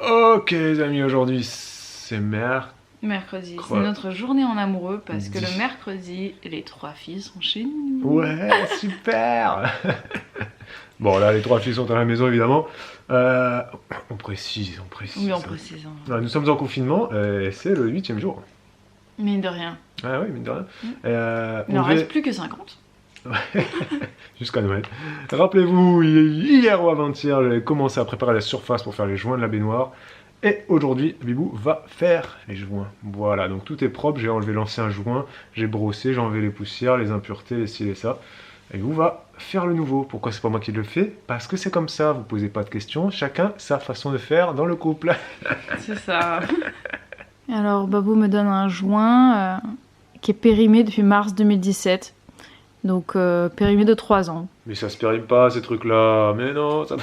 Ok les amis, aujourd'hui c'est mercredi. C'est notre journée en amoureux parce que le mercredi, les 3 filles sont chez nous. Ouais, super. Bon là les 3 filles sont à la maison évidemment. On précise. Oui, on précise. Non, nous sommes en confinement et c'est le 8e jour. Mine de rien. Ah oui, mine de rien. Il n'en reste plus que 50. Jusqu'à Noël. Rappelez-vous, hier ou avant-hier, j'avais commencé à préparer la surface pour faire les joints de la baignoire. Et aujourd'hui, Bibou va faire les joints. Voilà, donc tout est propre. J'ai enlevé l'ancien joint, j'ai brossé, j'ai enlevé les poussières, les impuretés, les ci et ça. Et Bibou va faire le nouveau. Pourquoi c'est pas moi qui le fais? Parce que c'est comme ça, vous posez pas de questions. Chacun sa façon de faire dans le couple. C'est ça. Alors, Babou me donne un joint qui est périmé depuis mars 2017. Donc périmé de 3 ans. Mais ça se périme pas ces trucs là, mais non, ça...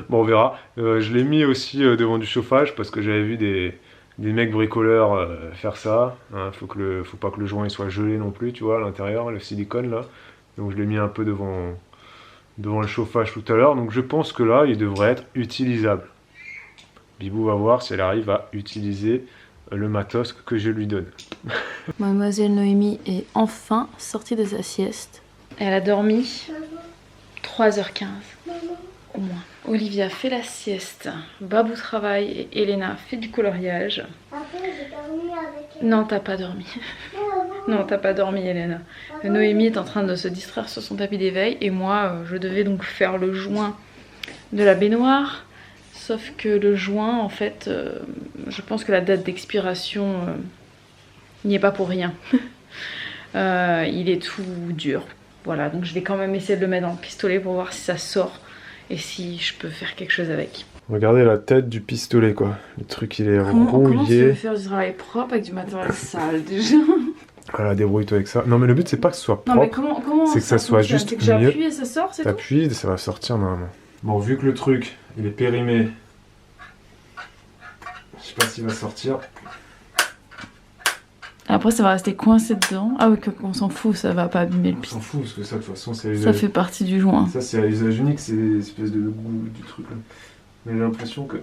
Bon on verra. Je l'ai mis aussi devant du chauffage parce que j'avais vu des mecs bricoleurs faire ça. Hein, faut pas que le joint il soit gelé non plus, tu vois, à l'intérieur, le silicone là. Donc je l'ai mis un peu devant le chauffage tout à l'heure. Donc je pense que là il devrait être utilisable. Bibou va voir si elle arrive à utiliser le matos que je lui donne. Mademoiselle Noémie est enfin sortie de sa sieste. Elle a dormi 3h15 au moins. Olivia fait la sieste, Babou travaille et Elena fait du coloriage. Après, j'ai dormi avec... Non, t'as pas dormi. Non, t'as pas dormi, Elena. Noémie est en train de se distraire sur son tapis d'éveil et moi, je devais donc faire le joint de la baignoire. Sauf que le joint, en fait, je pense que la date d'expiration n'y est pas pour rien. Il est tout dur. Voilà, donc je vais quand même essayer de le mettre dans le pistolet pour voir si ça sort et si je peux faire quelque chose avec. Regardez la tête du pistolet quoi. Le truc il est rouillé. Comment tu veux faire du travail propre avec du matériel sale déjà? Voilà, débrouille-toi avec ça. Non mais le but c'est pas que ce soit propre. Non mais comment c'est que ça soit juste mieux. J'appuie et ça sort, c'est tout? T'appuies et ça va sortir normalement. Bon, vu que le truc il est périmé, je sais pas s'il va sortir. Après ça va rester coincé dedans. Ah oui, on s'en fout, ça va pas abîmer le On pistolet. s'en fout parce que ça de toute façon c'est... Ça fait partie du joint. Ça c'est à l'usage unique, c'est l'espèce de goût du truc là. Mais j'ai l'impression que...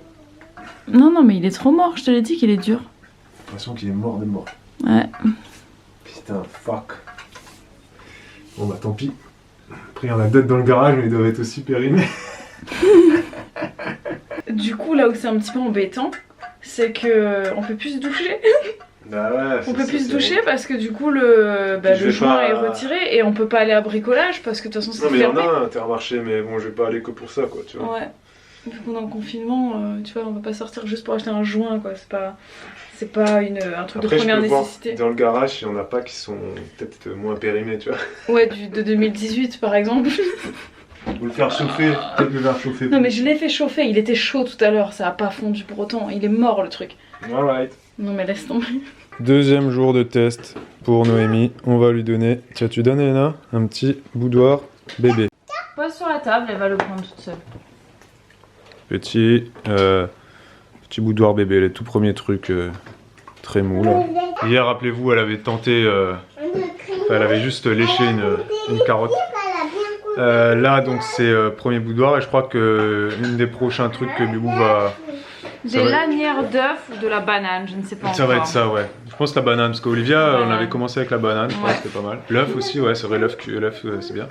Non mais il est trop mort, je te l'ai dit qu'il est dur. J'ai l'impression qu'il est mort de mort. Ouais. Putain, fuck. Bon bah tant pis. Après il y en a d'autres dans le garage mais ils doivent être aussi périmés. Du coup là où c'est un petit peu embêtant, c'est que on peut plus se doucher. Bah ouais, on peut plus se doucher parce que du coup le joint est retiré et on peut pas aller à bricolage parce que de toute façon c'est fermé. Non mais il y en a un Intermarché mais bon je vais pas aller que pour ça quoi tu vois. Ouais. Vu qu'on est en confinement, tu vois, on va pas sortir juste pour acheter un joint quoi, c'est pas un truc après, de première nécessité. Dans le garage, il y en a pas qui sont peut-être moins périmés, tu vois. Ouais, de 2018 par exemple. Ou le faire chauffer, peut-être le faire chauffer. Non mais je l'ai fait chauffer, il était chaud tout à l'heure, ça a pas fondu pour autant, il est mort le truc. Alright. Non mais laisse tomber. Deuxième jour de test pour Noémie, on va lui donner, tiens tu donnes Elena, un petit boudoir bébé. Pose sur la table, elle va le prendre toute seule. Petit boudoir bébé, les tout premiers trucs très mous là. Hier, rappelez-vous, elle avait tenté, elle avait juste léché une carotte. Là, donc c'est premier boudoir et je crois que l'une des prochains trucs que Bibou va... Des lanières d'œufs ou de la banane, je ne sais pas encore. Ça va être ça, ouais. Je pense la banane, parce qu'Olivia, on avait commencé avec la banane, je crois que c'était pas mal. L'œuf aussi, ouais, c'est vrai, l'œuf c'est bien.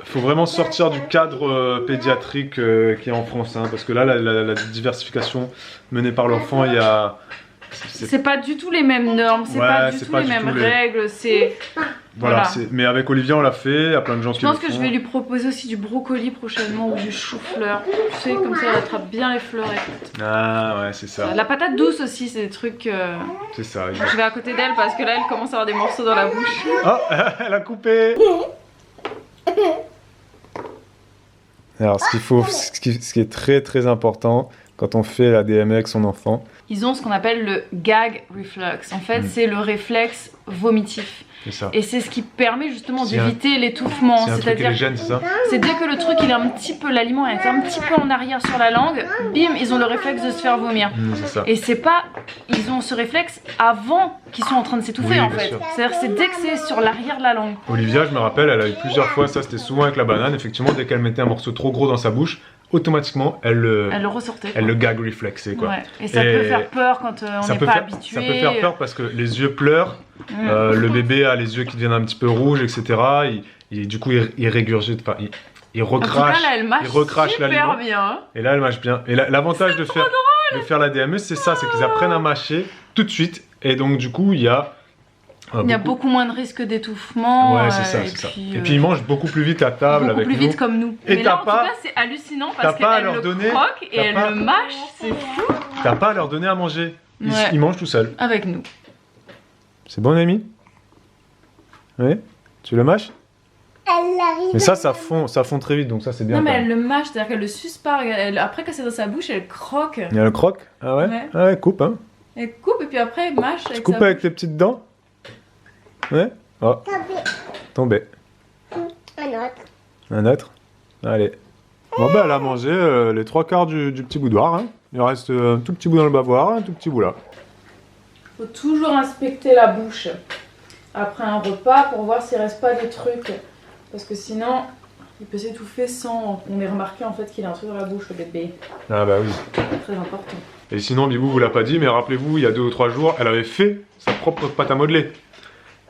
Faut vraiment sortir du cadre pédiatrique qui est en France, hein, parce que là, la diversification menée par l'enfant, il y a... C'est pas du tout les mêmes normes, c'est pas du tout les mêmes règles, c'est... Voilà, mais avec Olivia on l'a fait, il y a plein de gens qui le font. Je pense que je vais lui proposer aussi du brocoli prochainement ou du chou-fleur. Tu sais, comme ça elle attrape bien les fleurettes. Ah ouais, c'est ça. La patate douce aussi, c'est des trucs... C'est ça. Je vais à côté d'elle parce que là elle commence à avoir des morceaux dans la bouche. Oh, elle a coupé. Alors ce qui est très très important quand on fait la DME avec son enfant. Ils ont ce qu'on appelle le gag reflux. En fait, c'est le réflexe vomitif. Et c'est ce qui permet justement d'éviter l'étouffement. C'est-à-dire, c'est dès que le truc il est un petit peu, l'aliment est un petit peu en arrière sur la langue, bim, ils ont le réflexe de se faire vomir. Et c'est pas, ils ont ce réflexe avant qu'ils sont en train de s'étouffer en fait. C'est-à-dire c'est dès que c'est sur l'arrière de la langue. Olivia, je me rappelle, elle a eu plusieurs fois, ça c'était souvent avec la banane, effectivement dès qu'elle mettait un morceau trop gros dans sa bouche, automatiquement, elle le ressortait. le gag reflexait, quoi. Ouais. Et ça peut faire peur quand on n'est pas habitué. Ça peut faire peur parce que les yeux pleurent, le bébé a les yeux qui deviennent un petit peu rouges, etc. Du coup, il régurgite, enfin, il recrache, en tout cas, là, elle mâche il recrache super l'aliment. bien. Et là, elle mâche bien. Et l'avantage de faire la DME, c'est ça, c'est qu'ils apprennent à mâcher tout de suite. Et donc, du coup, il y a beaucoup moins de risque d'étouffement. Ouais, c'est ça, c'est ça. Et puis ils mangent beaucoup plus vite à table avec nous. Beaucoup plus vite comme nous. Et mais là, en tout cas, c'est hallucinant parce qu'elle le croque et elle le mâche, c'est fou. T'as pas à leur donner à manger. Ils mangent tout seuls. Avec nous. C'est bon, Amy? Oui? Tu le mâches? Mais ça fond très vite, donc ça c'est bien. Non, mais elle le mâche, c'est-à-dire qu'elle le suce pas. Après, quand c'est dans sa bouche, elle croque. Il y a le croque? Ah ouais? Ah ouais, coupe, hein. Elle coupe et puis après, elle mâche. Tu coupes avec tes petites dents? Ouais? Oh. Tombé. Un autre? Allez. Bon bah elle a mangé les 3/4 du petit boudoir. Hein. Il reste un tout petit bout dans le bavoir, un tout petit bout là. Faut toujours inspecter la bouche après un repas pour voir s'il reste pas des trucs. Parce que sinon, il peut s'étouffer sans qu'on ait remarqué en fait qu'il a un truc dans la bouche, le bébé. Ah bah oui. C'est très important. Et sinon, Bibou vous l'a pas dit, mais rappelez-vous, il y a 2 ou 3 jours, elle avait fait sa propre pâte à modeler.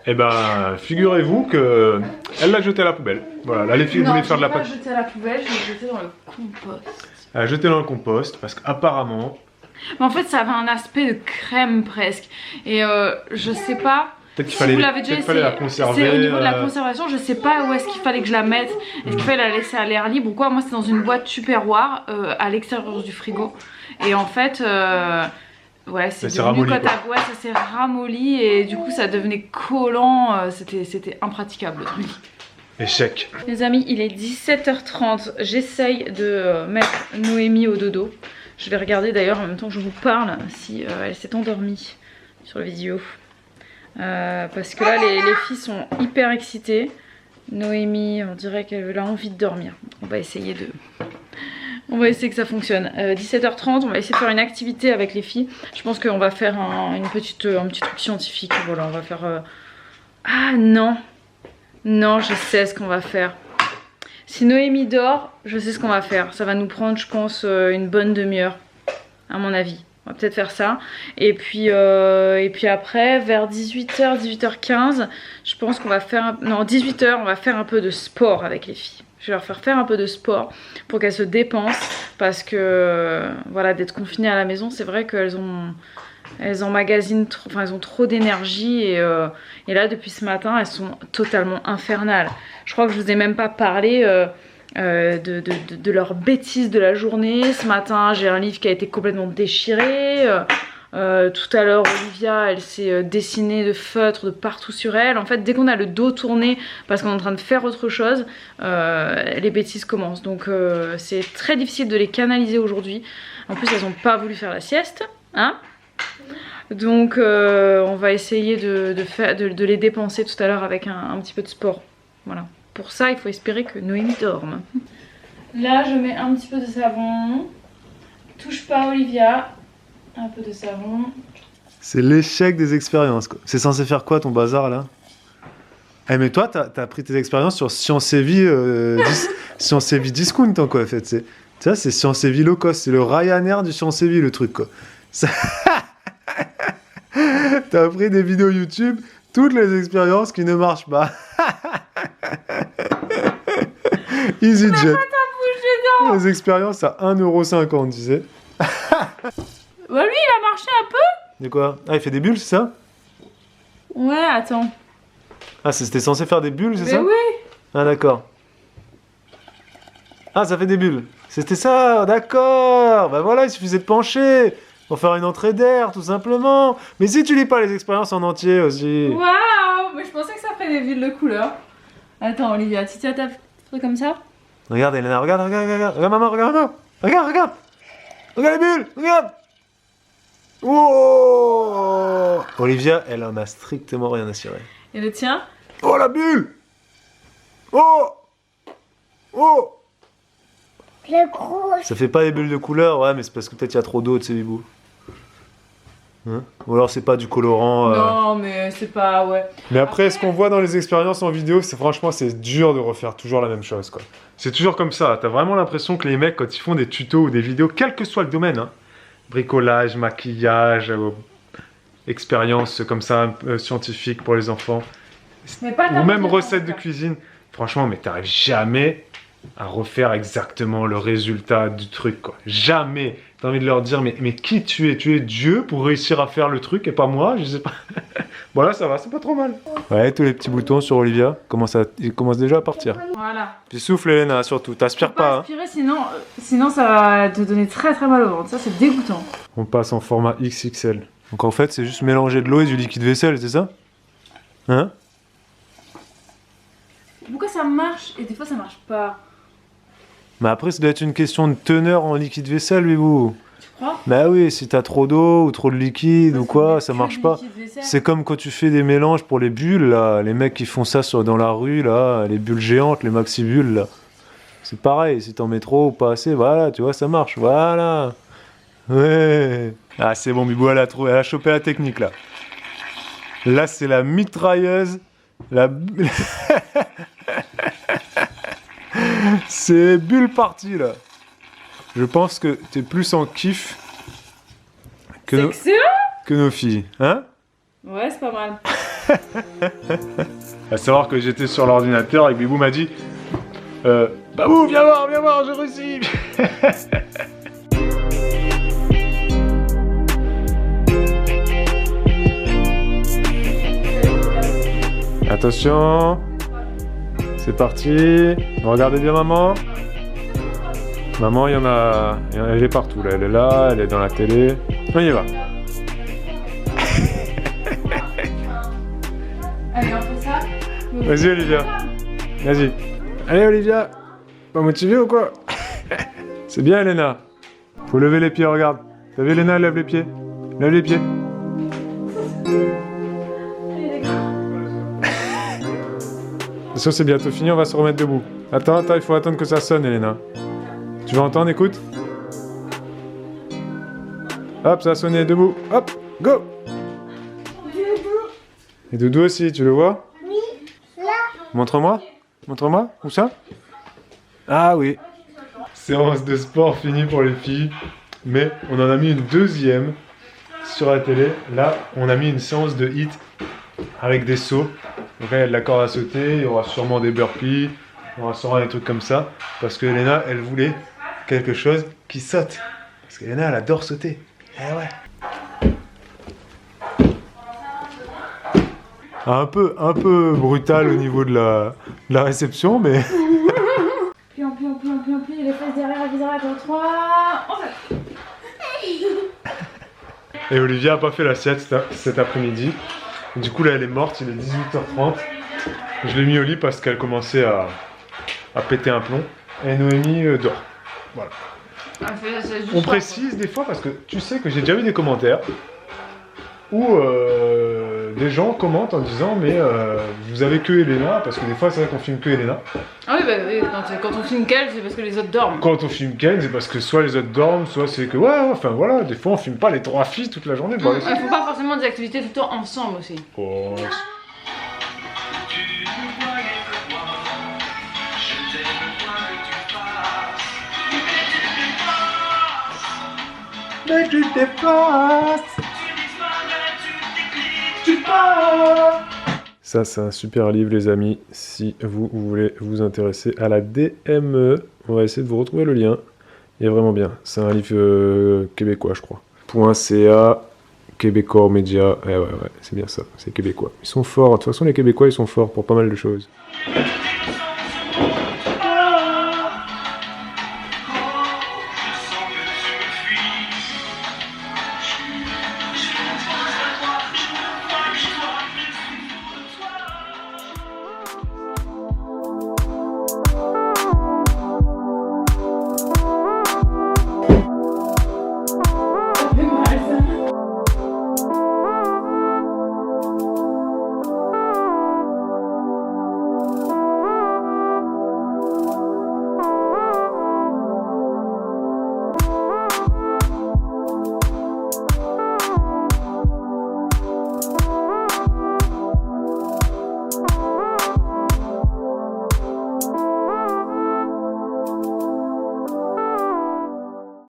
Et ben, figurez-vous que elle l'a jetée à la poubelle. Voilà, là les filles voulaient faire de la pâte. Je l'ai pas jetée à la poubelle, je l'ai jetée dans le compost. Elle a jeté dans le compost parce qu'apparemment. Mais en fait, ça avait un aspect de crème presque. Et je sais pas. Peut-être qu'il fallait la conserver. Au niveau de la conservation, je sais pas où est-ce qu'il fallait que je la mette. Est-ce qu'il fallait la laisser à l'air libre ou quoi? Moi, c'est dans une boîte Tupperware à l'extérieur du frigo. Et en fait, ouais, c'est devenu côte à bois, ça s'est ramolli et du coup, ça devenait collant. C'était impraticable le truc. Échec. Les amis, il est 17h30. J'essaye de mettre Noémie au dodo. Je vais regarder d'ailleurs en même temps que je vous parle si elle s'est endormie sur la vidéo. Parce que là les filles sont hyper excitées. Noémie on dirait qu'elle a envie de dormir. On va essayer que ça fonctionne. 17h30 on va essayer de faire une activité avec les filles. Je pense qu'on va faire un petit truc scientifique. Voilà, on va faire ah non je sais ce qu'on va faire. Si Noémie dort, je sais ce qu'on va faire. Ça va nous prendre je pense une bonne demi-heure à mon avis. On va peut-être faire ça. Et puis après, vers 18h, 18h15, je pense qu'on va faire... Non, 18h, on va faire un peu de sport avec les filles. Je vais leur faire un peu de sport pour qu'elles se dépensent. Parce que, voilà, d'être confinées à la maison, c'est vrai qu'elles emmagasinent trop, enfin, elles ont trop d'énergie. Et là, depuis ce matin, elles sont totalement infernales. Je crois que je vous ai même pas parlé... de leurs bêtises de la journée. Ce matin j'ai un livre qui a été complètement déchiré. Tout à l'heure Olivia elle s'est dessinée de feutre de partout sur elle. En fait dès qu'on a le dos tourné parce qu'on est en train de faire autre chose, les bêtises commencent. Donc c'est très difficile de les canaliser aujourd'hui. En plus elles n'ont pas voulu faire la sieste, hein. Donc on va essayer de les dépenser tout à l'heure avec un petit peu de sport. Voilà. Pour ça, il faut espérer que Noémie dorme. Là, je mets un petit peu de savon. Touche pas, Olivia. Un peu de savon. C'est l'échec des expériences, quoi. C'est censé faire quoi, ton bazar, là? Eh, mais toi, t'as pris tes expériences sur Science et Vie, Science et Vie Discount, hein, quoi, en fait. Tu vois, c'est Science et Vie low cost. C'est le Ryanair du Science et Vie, le truc, quoi. Ça... T'as pris des vidéos YouTube, toutes les expériences qui ne marchent pas. EasyJet. Les expériences à 1,50 €, tu sais. Bah lui, il a marché un peu. De quoi? Ah, il fait des bulles, c'est ça? Ouais, attends. Ah, c'était censé faire des bulles, c'est ça? Oui. Ah, d'accord. Ah, ça fait des bulles. C'était ça, d'accord. Bah voilà, il suffisait de pencher pour faire une entrée d'air, tout simplement. Mais si tu lis pas les expériences en entier aussi. Waouh, mais je pensais que ça ferait des bulles de couleur. Attends, Olivia, tu tiens ta truc comme ça? Regarde, Elena, regarde, maman, regarde, maman. Regarde les bulles, regarde. Oh, Olivia, elle en a strictement rien à cirer. Et le tien? Oh, la bulle. Oh. Le gros. Ça fait pas des bulles de couleur, ouais, mais c'est parce que peut-être il y a trop d'eau, tu sais, Bibou. Hein? Ou alors c'est pas du colorant. Non, mais c'est pas... Ouais. Mais après, ce qu'on voit dans les expériences en vidéo, c'est franchement, c'est dur de refaire toujours la même chose, quoi. C'est toujours comme ça. T'as vraiment l'impression que les mecs, quand ils font des tutos ou des vidéos, quel que soit le domaine, hein, bricolage, maquillage, expériences comme ça, un peu scientifiques pour les enfants, Mais pas ou même recettes de cuisine, franchement, mais t'arrives jamais à refaire exactement le résultat du truc, quoi. Jamais. T'as envie de leur dire, mais qui tu es? Tu es Dieu pour réussir à faire le truc et pas moi? Je sais pas. Bon là, ça va, c'est pas trop mal. Ouais, tous les petits boutons sur Olivia, ils commencent déjà à partir. Voilà. Puis souffle, Elena, surtout. T'aspires Faut pas, hein. aspirer, sinon ça va te donner très très mal au ventre. Ça, c'est dégoûtant. On passe en format XXL. Donc en fait, c'est juste mélanger de l'eau et du liquide vaisselle, c'est ça? Hein? Pourquoi ça marche et des fois ça marche pas? Mais après, ça doit être une question de teneur en liquide vaisselle, lui, vous. Tu crois? Bah oui, si t'as trop d'eau ou trop de liquide ou quoi, ça marche pas. C'est C'est comme quand tu fais des mélanges pour les bulles, là. Les mecs qui font ça dans la rue, là. Les bulles géantes, les maxi-bulles, là. C'est pareil, si t'en mets trop ou pas assez, voilà, tu vois, ça marche. Voilà. Ouais. Ah, c'est bon, Bibou, elle a chopé la technique, là. Là, c'est la mitrailleuse. C'est bulle partie, là. Je pense que t'es plus en kiff que, C'est excellent. que nos filles, hein? Ouais, c'est pas mal. À savoir que j'étais sur l'ordinateur et Bibou m'a dit Babou, viens voir, j'ai réussi. Attention, c'est parti. Regardez bien maman. Maman, elle est partout là. Elle est là, elle est dans la télé. On y va. Allez, on fait ça. Vas-y Olivia. Vas-y. Allez Olivia. Pas motivé ou quoi? C'est bien Elena. Faut lever les pieds, regarde. T'as vu Elena, elle lève les pieds. Lève les pieds. Attention, c'est bientôt fini, on va se remettre debout. Attends, il faut attendre que ça sonne Elena. Tu veux entendre, écoute. Hop, ça a sonné, debout. Hop, go. Et Doudou aussi, tu le vois? Oui, là. Montre-moi. Montre-moi. Où ça? Ah oui. Séance de sport finie pour les filles. Mais on en a mis une deuxième sur la télé. Là, on a mis une séance de hit avec des sauts. Donc là, il y a de la corde à sauter. Il y aura sûrement des burpees. Il y aura sûrement des trucs comme ça. Parce que Elena, elle voulait quelque chose qui saute. Parce qu'Elena, elle adore sauter. Eh ouais. Un peu brutal au niveau de la réception, mais... Puis, les fesses derrière, les arrière, 3, on fait. Et Olivia a pas fait la sieste cet après-midi. Du coup là elle est morte, il est 18h30. Je l'ai mis au lit parce qu'elle commençait à péter un plomb. Et Noémie dort. Voilà. On précise des fois parce que tu sais que j'ai déjà vu des commentaires où des gens commentent en disant mais vous avez que Elena, parce que des fois c'est vrai qu'on filme que Elena. Ah oui, bah oui, quand on filme qu'elle, c'est parce que les autres dorment. Quand on filme Ken, c'est parce que soit les autres dorment, soit c'est que enfin voilà, des fois on filme pas les trois filles toute la journée. Il faut pas forcément des activités tout le temps ensemble aussi. Oh. Mais tu dépasses. Ça, c'est un super livre, les amis. Si vous voulez vous intéresser à la DME, on va essayer de vous retrouver le lien. Il est vraiment bien. C'est un livre québécois, je crois. .ca, Québécois Média. Ouais, c'est bien ça. C'est québécois. Ils sont forts. De toute façon, les Québécois, ils sont forts pour pas mal de choses.